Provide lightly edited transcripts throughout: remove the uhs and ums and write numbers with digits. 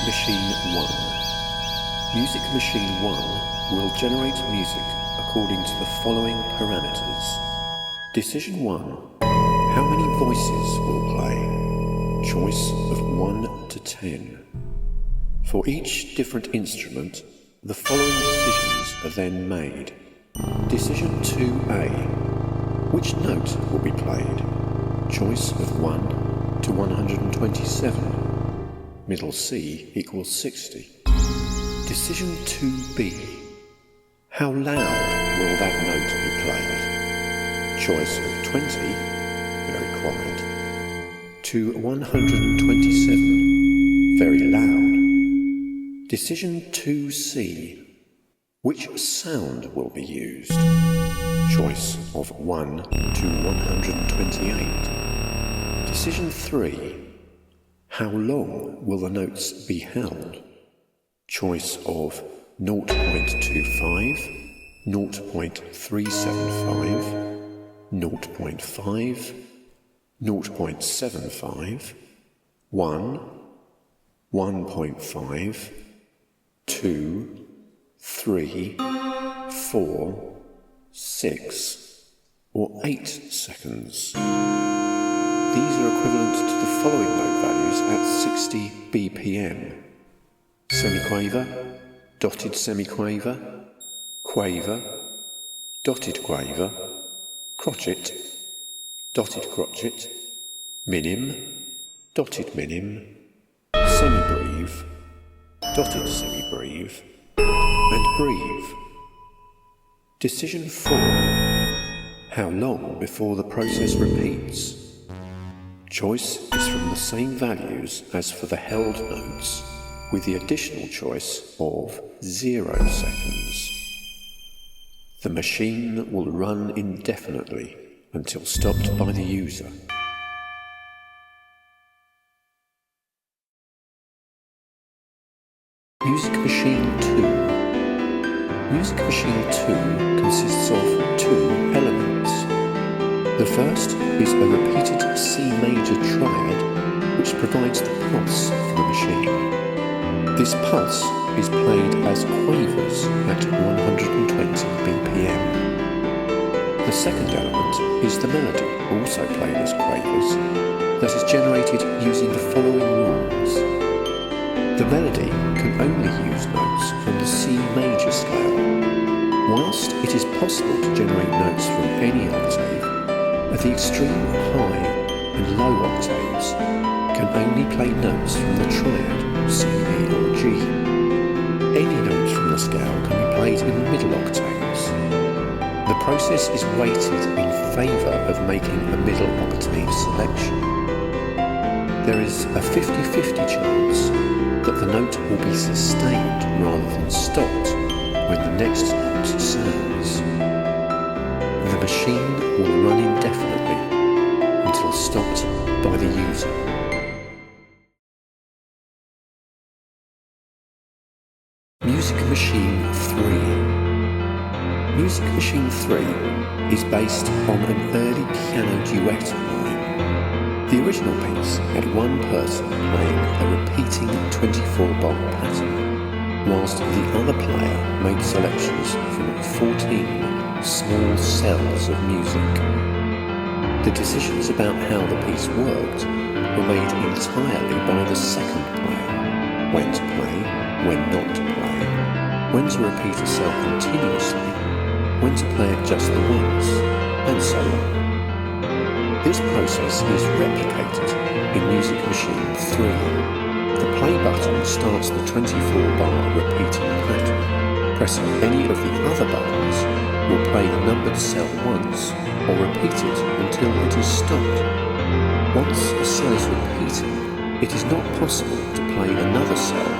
Machine 1. Music Machine 1 will generate music according to the following parameters. Decision 1. How many voices will play? Choice of 1 to 10. For each different instrument, the following decisions are then made. Decision 2A. Which note will be played? Choice of 1 to 127. Middle C equals 60. Decision 2B. How loud will that note be played? Choice of 20, very quiet, to 127, very loud. Decision 2C. Which sound will be used? Choice of 1 to 128. Decision 3. How long will the notes be held? Choice of 0.25, 0.375, 0.5, 0.75, 1, 1.5, 2, 3, 4, 6, or 8 seconds. These are equivalent to the following note values at 60 BPM. Semiquaver, dotted semiquaver, quaver, dotted quaver, crotchet, dotted crotchet, minim, dotted minim, semibreve, dotted semibreve, and breve. Decision 4. How long before the process repeats? Choice is from the same values as for the held notes, with the additional choice of 0 seconds. The machine will run indefinitely until stopped by the user. Music Machine 2. Music Machine 2 consists of 2 elements. The first is a repeated C major triad which provides the pulse for the machine. This pulse is played as quavers at 120 BPM. The second element is the melody, also played as quavers, that is generated using the following rules. The melody can only use notes from the C major scale. Whilst it is possible to generate notes from any octave, at the extreme high and low octaves can only play notes from the triad C, E or G. Any note from the scale can be played in the middle octaves. The process is weighted in favour of making a middle octave selection. There is a 50-50 chance that the note will be sustained rather than stopped when the next note sounds. The machine will run indefinitely until stopped by the user. Music Machine 3. Music Machine 3 is based on an early piano duet line. The original piece had one person playing a repeating 24-bar pattern, whilst the other player made selections from 14 small cells of music. The decisions about how the piece worked were made entirely by the second player. When to play, when not to play, when to repeat a cell continuously, when to play it just the once, and so on. This process is replicated in Music Machine 3. The play button starts the 24-bar repeating pattern. Pressing any of the other buttons will play the numbered cell once or repeat it until it is stopped. Once a cell is repeating, it is not possible to play another cell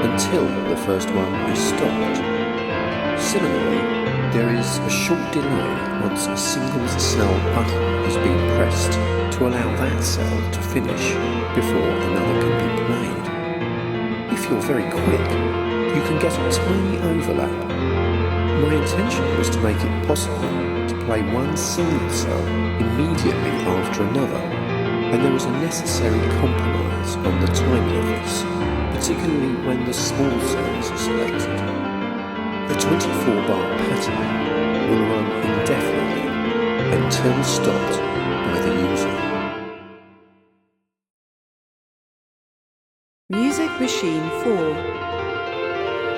until the first one is stopped. Similarly, there is a short delay once a single cell button has been pressed to allow that cell to finish before another can be played. If you're very quick, you can get a tiny overlap. My intention was to make it possible to play one single cell immediately after another, and there was a necessary compromise on the timing of this, particularly when the small cells are selected. The 24-bar pattern will run indefinitely until stopped by the user. Music Machine 4.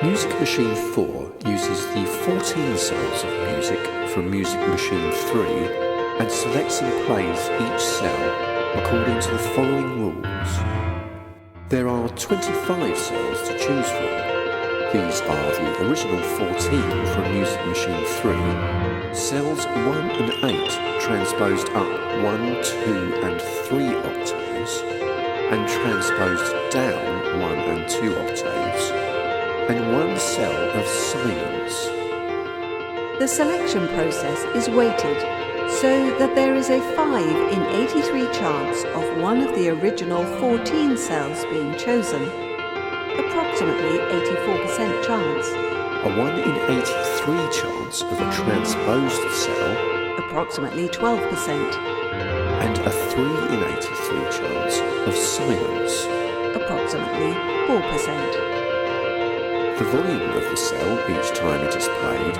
Music Machine 4 uses the 14 cells of music from Music Machine 3 and selects and plays each cell according to the following rules. There are 25 cells to choose from. These are the original 14 from Music Machine 3, cells 1 and 8 transposed up 1, 2 and 3 octaves, and transposed down 1 and 2 octaves, and one cell of silence. The selection process is weighted so that there is a 5 in 83 chance of one of the original 14 cells being chosen, approximately 84% chance. A 1 in 83 chance of a transposed cell, approximately 12%, and a 3 in 83 chance of silence, approximately 4%. The volume of the cell each time it is played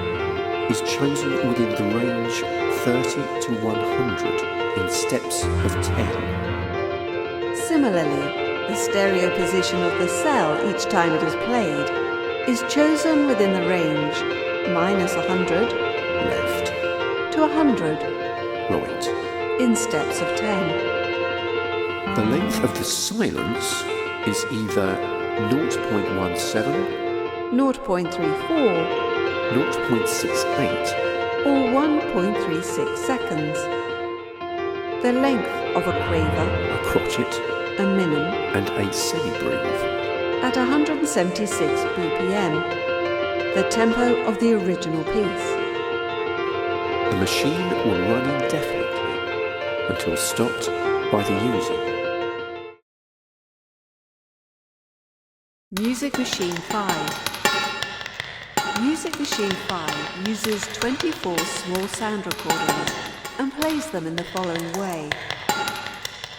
is chosen within the range 30 to 100 in steps of 10. Similarly, the stereo position of the cell each time it is played is chosen within the range -100 Left, to 100 right. in steps of 10. The length of the silence is either 0.17, 0.34 0.68, or 1.36 seconds. The length of a quaver, a crotchet, a minim, and a semi-breathe. at 176 BPM, the tempo of the original piece. The machine will run indefinitely until stopped by the user. Music Machine 5. Music Machine 5 uses 24 small sound recordings and plays them in the following way.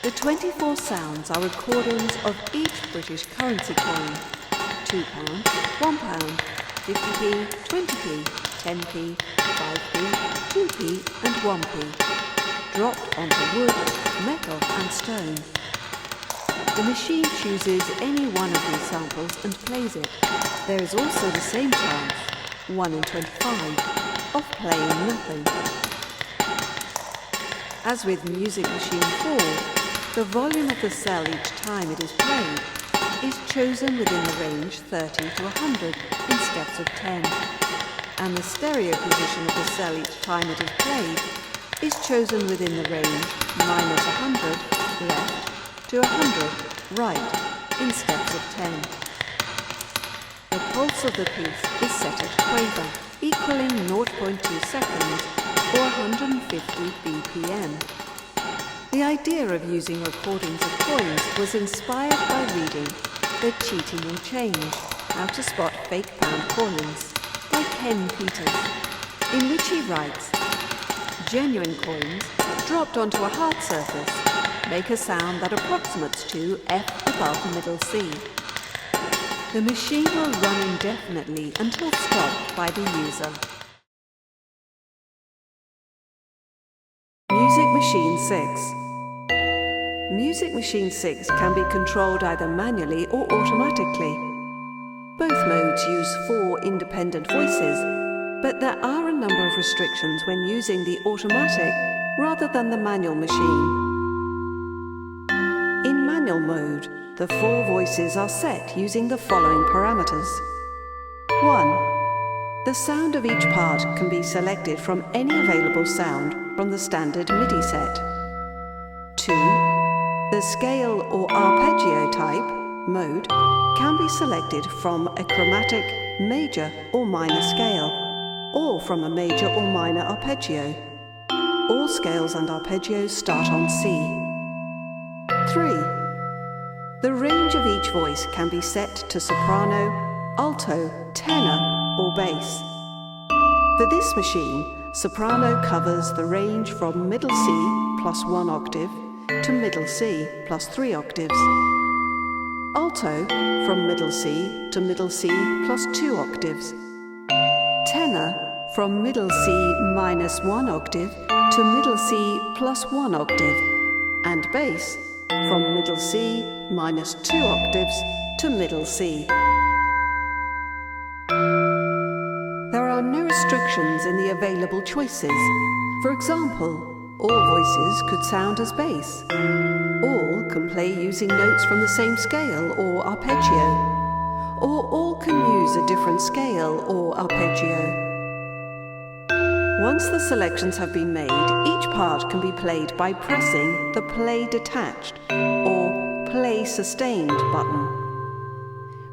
The 24 sounds are recordings of each British currency coin: £2, £1, 50p, 20p, 10p, 5p, 2p and 1p, dropped onto wood, metal and stone. The machine chooses any one of these samples and plays it. There is also the same chance, 1 in 25, of playing nothing. As with Music Machine 4, the volume of the cell each time it is played is chosen within the range 30 to 100 in steps of 10, and the stereo position of the cell each time it is played is chosen within the range -100 left to 100 right in steps of 10. The pulse of the piece is set at quaver, equaling 0.2 seconds or 150 BPM. The idea of using recordings of coins was inspired by reading The Cheating Will Change, How to Spot Fake Pound Coins by Ken Peters, in which he writes, genuine coins dropped onto a hard surface make a sound that approximates to F above middle C. The machine will run indefinitely until stopped by the user. Music Machine 6. Music Machine 6 can be controlled either manually or automatically. Both modes use 4 independent voices, but there are a number of restrictions when using the automatic rather than the manual machine. In manual mode, the 4 voices are set using the following parameters. 1. The sound of each part can be selected from any available sound from the standard MIDI set. 2. The scale or arpeggio type, mode, can be selected from a chromatic, major or minor scale, or from a major or minor arpeggio. All scales and arpeggios start on C. 3. The range of each voice can be set to soprano, alto, tenor, or bass. For this machine, soprano covers the range from middle C plus 1 octave to middle C plus 3 octaves. Alto from middle C to middle C plus 2 octaves. Tenor from middle C minus 1 octave to middle C plus 1 octave. And bass from middle C minus 2 octaves to middle C. There are no restrictions in the available choices. For example, all voices could sound as bass. All can play using notes from the same scale or arpeggio. Or all can use a different scale or arpeggio. Once the selections have been made, each part can be played by pressing the Play Detached or Play Sustained button.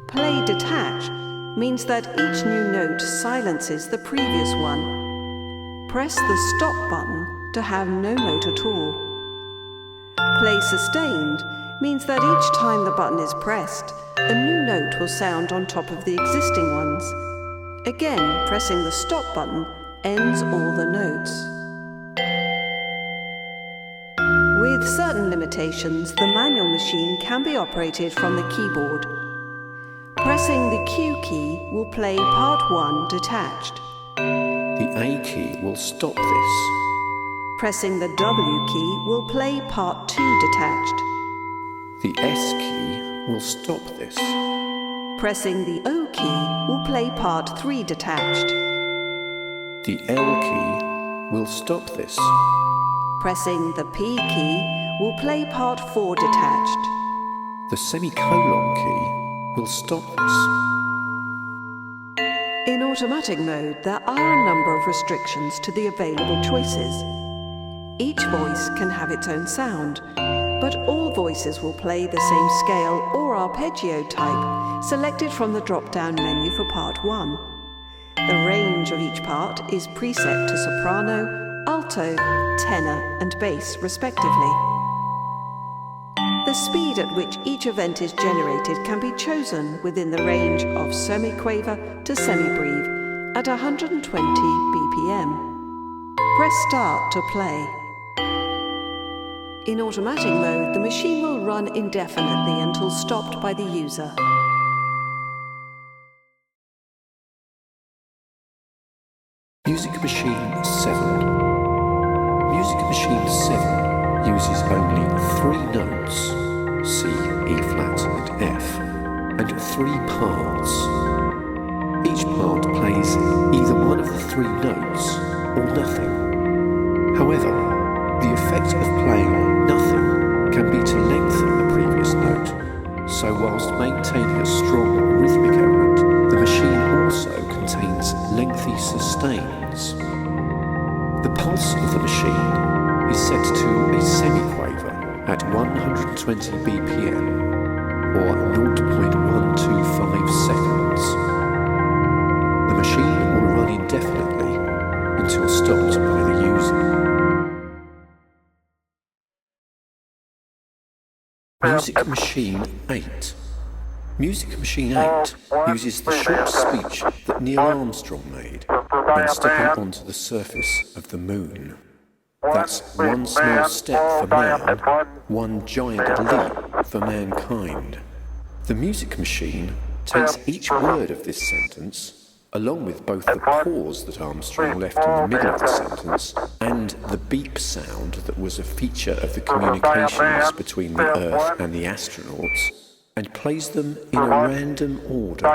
Play Detached means that each new note silences the previous one. Press the Stop button to have no note at all. Play Sustained means that each time the button is pressed, a new note will sound on top of the existing ones. Again, pressing the Stop button ends all the notes. With certain limitations, the manual machine can be operated from the keyboard. Pressing the Q key will play part 1 detached. The A key will stop this. Pressing the W key will play part 2 detached. The S key will stop this. Pressing the O key will play part 3 detached. The L key will stop this. Pressing the P key will play part 4 detached. The semicolon key will stop this. In automatic mode, there are a number of restrictions to the available choices. Each voice can have its own sound, but all voices will play the same scale or arpeggio type selected from the drop-down menu for part 1. The range of each part is preset to soprano, alto, tenor, and bass, respectively. The speed at which each event is generated can be chosen within the range of semi-quaver to semi-breve at 120 BPM. Press Start to play. In automatic mode, the machine will run indefinitely until stopped by the user. Music Machine 7. Music Machine 7 uses only 3 notes, C, E flat and F, and 3 parts. Each part plays either one of the 3 notes or nothing. However, the effect of playing nothing can be to lengthen the previous note, so whilst maintaining a strong rhythmic element, the machine also contains lengthy sustains. The pulse of the machine is set to a semi-quaver at 120 BPM or 0.125 seconds. The machine will run indefinitely until stopped by the user. Music Machine 8. Music Machine 8 uses the short speech that Neil Armstrong made when stepping onto the surface of the moon. That's one small step for man, one giant leap for mankind. The Music Machine takes each word of this sentence, along with both the pause that Armstrong left in the middle of the sentence and the beep sound that was a feature of the communications between the Earth and the astronauts, and plays them in a random order.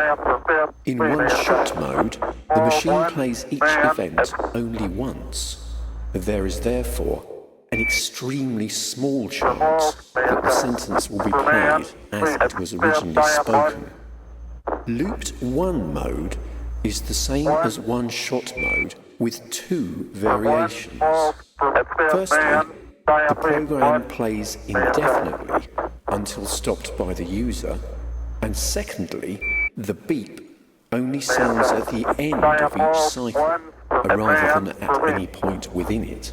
In one-shot mode, the machine plays each event only once. There is therefore an extremely small chance that the sentence will be played as it was originally spoken. Looped 1 mode is the same as one-shot mode with 2 variations. Firstly, the program plays indefinitely until stopped by the user, and secondly, the beep only sounds at the end of each cycle, rather than at any point within it.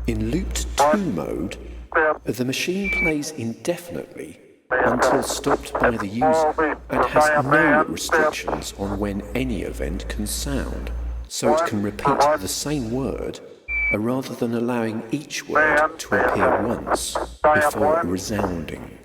In looped 2 mode, the machine plays indefinitely until stopped by the user and has no restrictions on when any event can sound, so it can repeat the same word rather than allowing each word to appear once before resounding.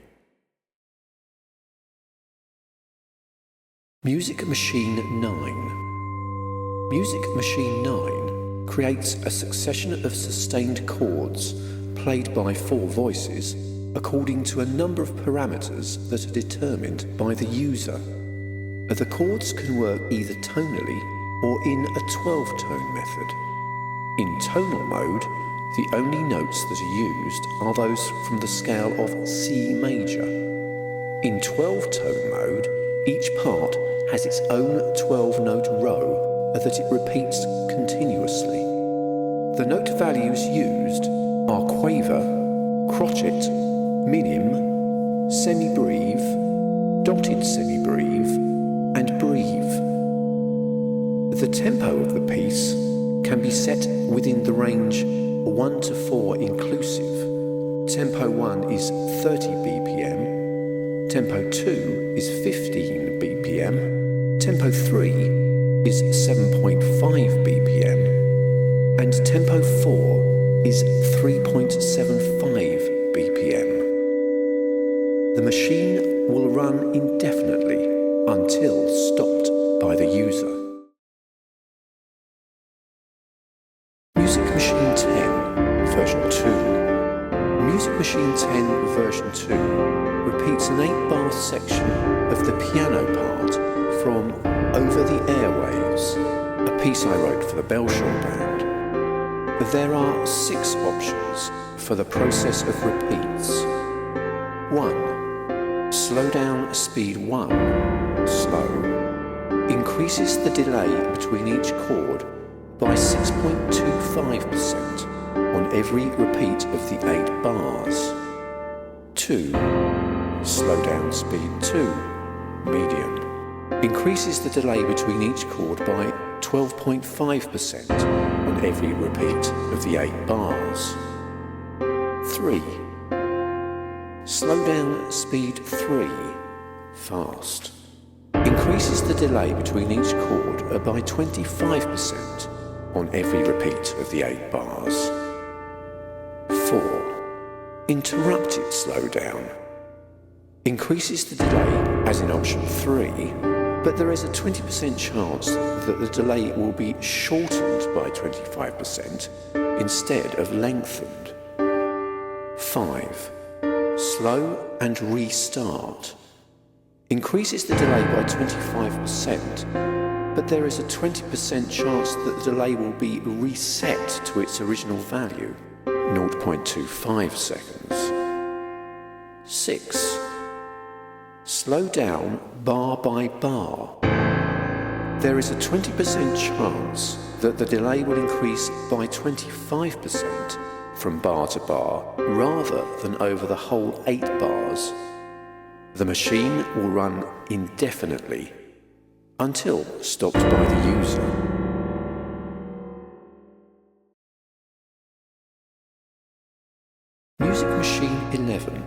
Music Machine 9. Music Machine 9 creates a succession of sustained chords played by 4 voices according to a number of parameters that are determined by the user. The chords can work either tonally or in a 12-tone method. In tonal mode, the only notes that are used are those from the scale of C major. In 12-tone mode, each part has its own 12-note row that it repeats continuously. The note values used are quaver, crotchet, minim, semi-breve, dotted semi-breve, and breve. The tempo of the piece can be set within the range 1 to 4 inclusive. Tempo 1 is 30 BPM, Tempo 2 is 15 BPM, Tempo 3 is 7.5 BPM, and Tempo 4 is 3.75 BPM. The machine will run indefinitely until stopped by the user. Music Machine 10 version 2. Music Machine 10 version 2 repeats an 8-bar section of the piano part from Over the Airwaves, a piece I wrote for the Belshore Band. There are 6 options for the process of repeats. 1. Slow down speed 1, slow, increases the delay between each chord by 6.25% on every repeat of the 8 bars. 2. Slow down speed 2, medium, increases the delay between each chord by 12.5% on every repeat of the 8 bars. 3. Slow down speed 3, fast, increases the delay between each chord by 25% on every repeat of the 8 bars. 4. Interrupted slowdown, increases the delay as in option 3, but there is a 20% chance that the delay will be shortened by 25% instead of lengthened. 5. Slow and restart, increases the delay by 25%, but there is a 20% chance that the delay will be reset to its original value, 0.25 seconds. 6. Slow down bar by bar. There is a 20% chance that the delay will increase by 25% from bar to bar rather than over the whole 8 bars. The machine will run indefinitely until stopped by the user. Music Machine 11.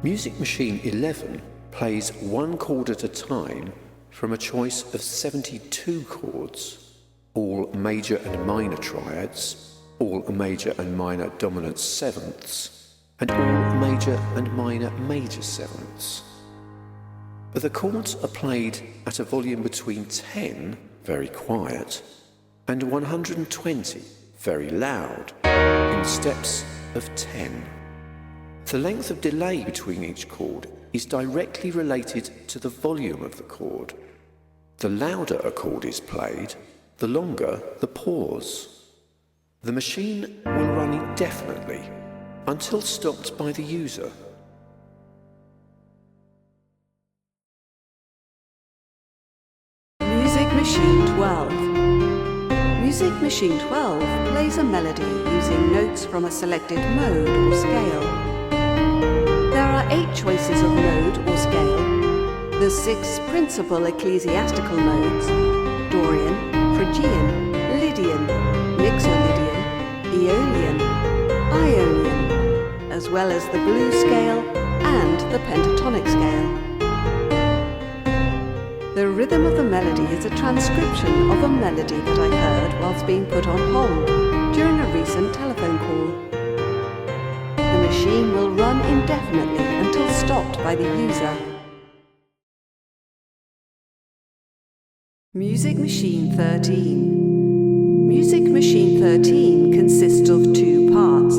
Music Machine 11 plays 1 chord at a time from a choice of 72 chords, all major and minor triads, all major and minor dominant sevenths, and all major and minor major sevenths. The chords are played at a volume between 10, very quiet, and 120, very loud, in steps of 10. The length of delay between each chord is directly related to the volume of the chord. The louder a chord is played, the longer the pause. The machine will run indefinitely until stopped by the user. Music Machine 12. Music Machine 12 plays a melody using notes from a selected mode or scale. There are 8 choices of mode or scale. The 6 principal ecclesiastical modes: Dorian, Phrygian, Lydian, Mixolydian, Aeolian, Ionian, as well as the blues scale and the pentatonic scale. The rhythm of the melody is a transcription of a melody that I heard whilst being put on hold during a recent telephone call. The machine will run indefinitely until stopped by the user. Music Machine 13. Music Machine 13 consists of two parts.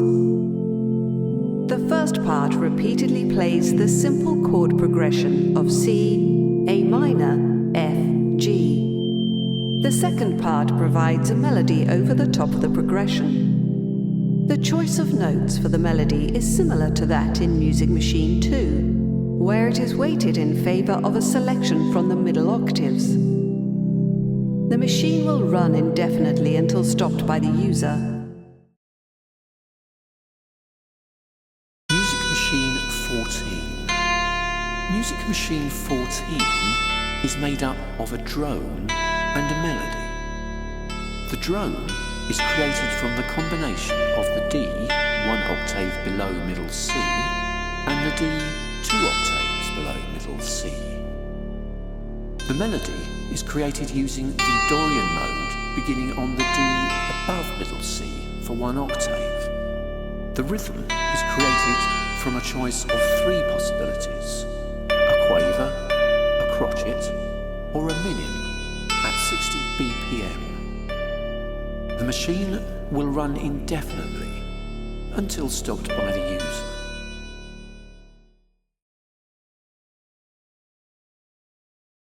The first part repeatedly plays the simple chord progression of C, A minor, F, G. The second part provides a melody over the top of the progression. The choice of notes for the melody is similar to that in Music Machine 2, where it is weighted in favor of a selection from the middle octaves. The machine will run indefinitely until stopped by the user. Music Machine 14. Music Machine 14 is made up of a drone and a melody. The drone is created from the combination of the D, 1 octave below middle C, and the D, 2 octaves below middle C. The melody is created using the Dorian mode beginning on the D above middle C for 1 octave. The rhythm is created from a choice of 3 possibilities: a quaver, a crotchet, or a minim at 60 BPM. The machine will run indefinitely until stopped by the user.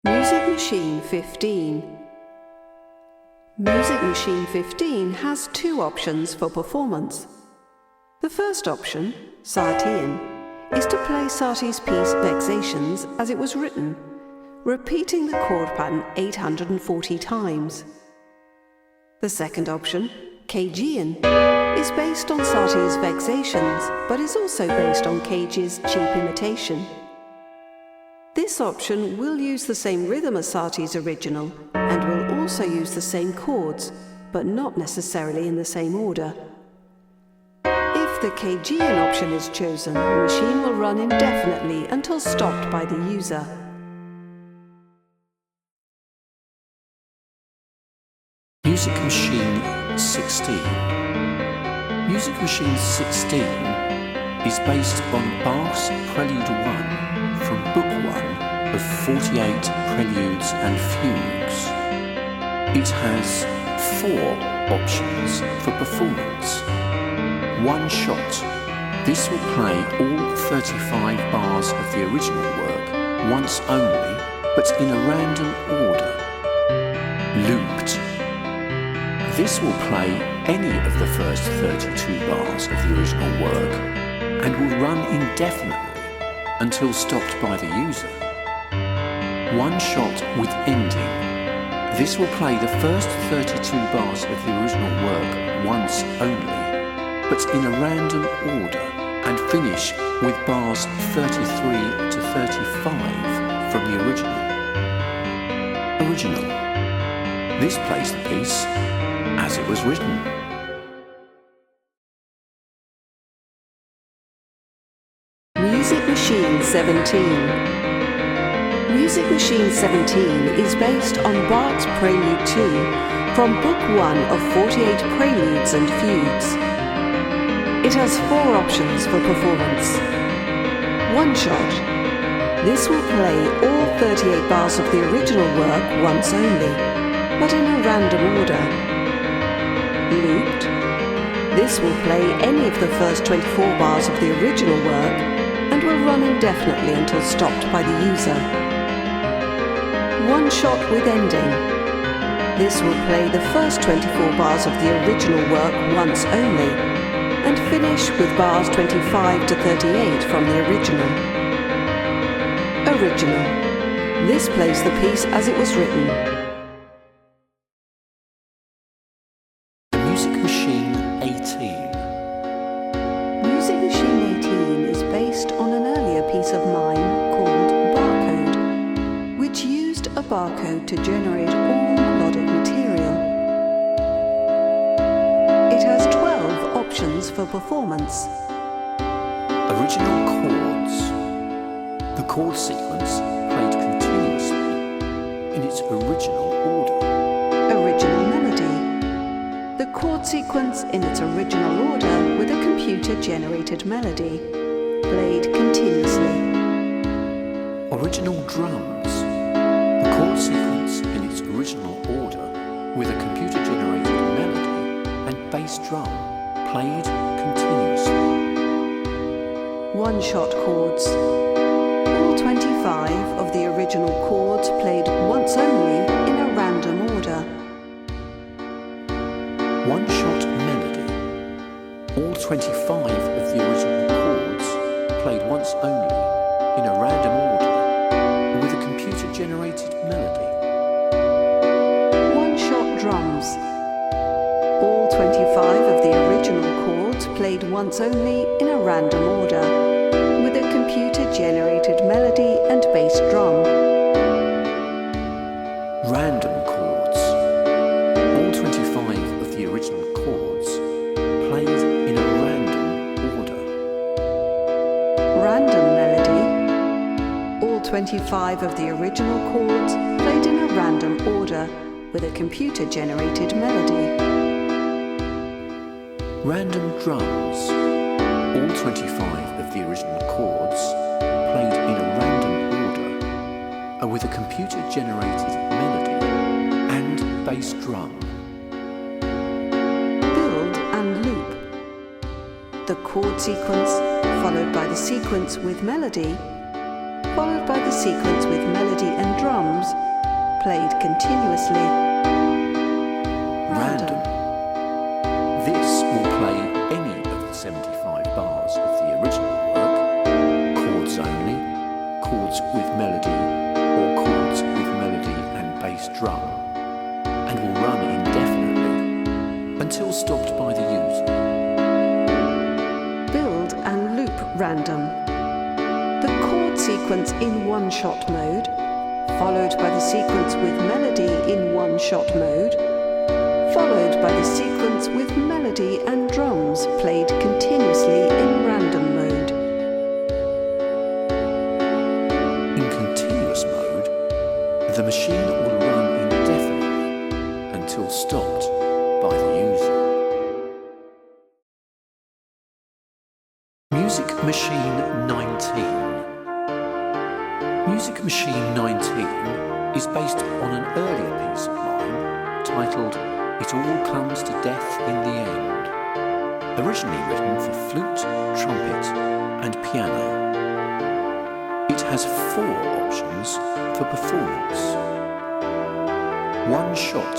Music Machine 15. Music Machine 15 has 2 options for performance. The first option, Sartian, is to play Sarti's piece Vexations as it was written, repeating the chord pattern 840 times. The second option, Cagean, is based on Sarti's Vexations, but is also based on Cage's cheap imitation. This option will use the same rhythm as Sarti's original and will also use the same chords, but not necessarily in the same order. If the Cagean option is chosen, the machine will run indefinitely until stopped by the user. Music Machine 16. Music Machine 16 is based on Bach's Prelude 1 from Book 1 of 48 Preludes and Fugues. It has 4 options for performance. 1 shot. This will play all 35 bars of the original work once only, but in a random order. Looped. This will play any of the first 32 bars of the original work and will run indefinitely until stopped by the user. 1 shot with ending. This will play the first 32 bars of the original work once only, but in a random order, and finish with bars 33 to 35 from the original. Original. This plays the piece as it was written. Music Machine 17. Music Machine 17 is based on Bach's Prelude 2 from Book 1 of 48 Preludes and Fugues. It has 4 options for performance. 1 shot. This will play all 38 bars of the original work once only, but in a random order. Looped. This will play any of the first 24 bars of the original work and will run indefinitely until stopped by the user. 1 shot with ending. This will play the first 24 bars of the original work once only and finish with bars 25 to 38 from the original. Original. This plays the piece as it was written. Music Machine 18. Music Machine 18 is based on an earlier piece of mine called Barcode, which used a barcode to generate all melodic material. It has 12 options for performance. Original chords. The chord sequence played continuously in its original order. Original melody. The chord sequence in its original order with a computer-generated melody, played continuously. Original drums. The chord sequence in its original order with a computer-generated melody and bass drum played continuously. One-shot chords. All 25 of the original chords played once only in a random order. One-shot melody. All 25 of the original chords played once only in a random order with a computer-generated melody. One-shot drums. All 25 of the original chords played once only in a random order with a computer-generated melody and bass drum. Random chords. All 25 of the original chords played in a random order. Random melody. All 25 of the original chords played in a random order with a computer-generated melody. Random drums. All 25 of the original chords played in a random order with a computer-generated melody and bass drum. Build and loop. The chord sequence followed by the sequence with melody, followed by the sequence with melody and drums, played continuously. Random. This will play any of the 75 bars of the original work, chords only, chords with melody, or chords with melody and bass drum, and will run indefinitely until stopped by the user. Build and loop random. The chord sequence in one-shot mode, followed by the sequence with melody in one-shot mode, followed by the sequence with melody and drums played continuously in random mode. In continuous mode, the machine will run indefinitely until stopped by the user. Music Machine 19. Music Machine 19 is based on an earlier piece of mine titled It All Comes to Death in the End, originally written for flute, trumpet and piano. It has 4 options for performance. One shot.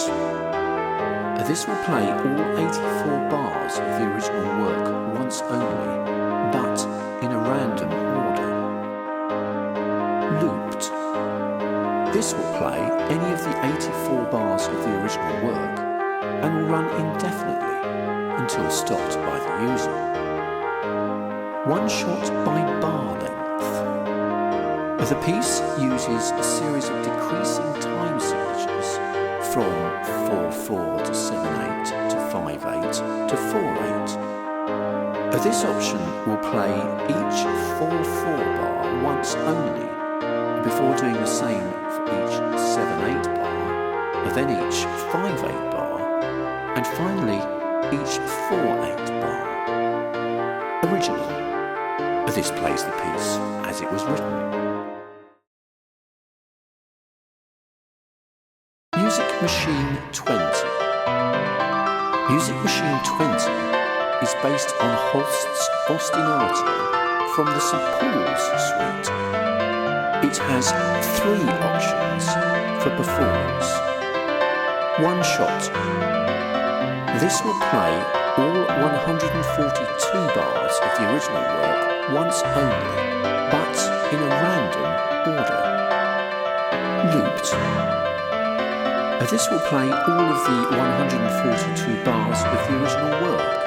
This will play all 84 bars of the original work once only, but in a random order. Looped. This will play any of the 84 bars of the original work and will run indefinitely until stopped by the user. One shot by bar length. The piece uses a series of decreasing time signatures from 4/4 to 7/8 to 5/8 to 4/8. This option will play each 4/4 bar once only before doing the same for each 7/8 bar, then each 5/8 bar, and finally each 4/8 bar. Original. This plays the piece as it was written. Music Machine 20. Music Machine 20 is based on Holst's Ostinati from the St. Paul's suite. It has 3 options for performance. One shot. This will play all 142 bars of the original work once only, but in a random order. Looped. This will play all of the 142 bars of the original work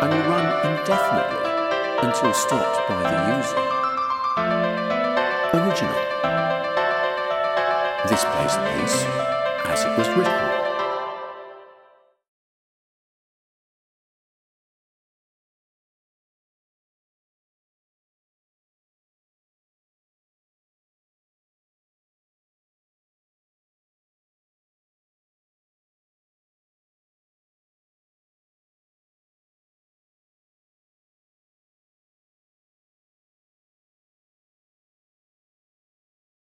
and will run indefinitely until stopped by the user. Original. This plays the piece as it was written.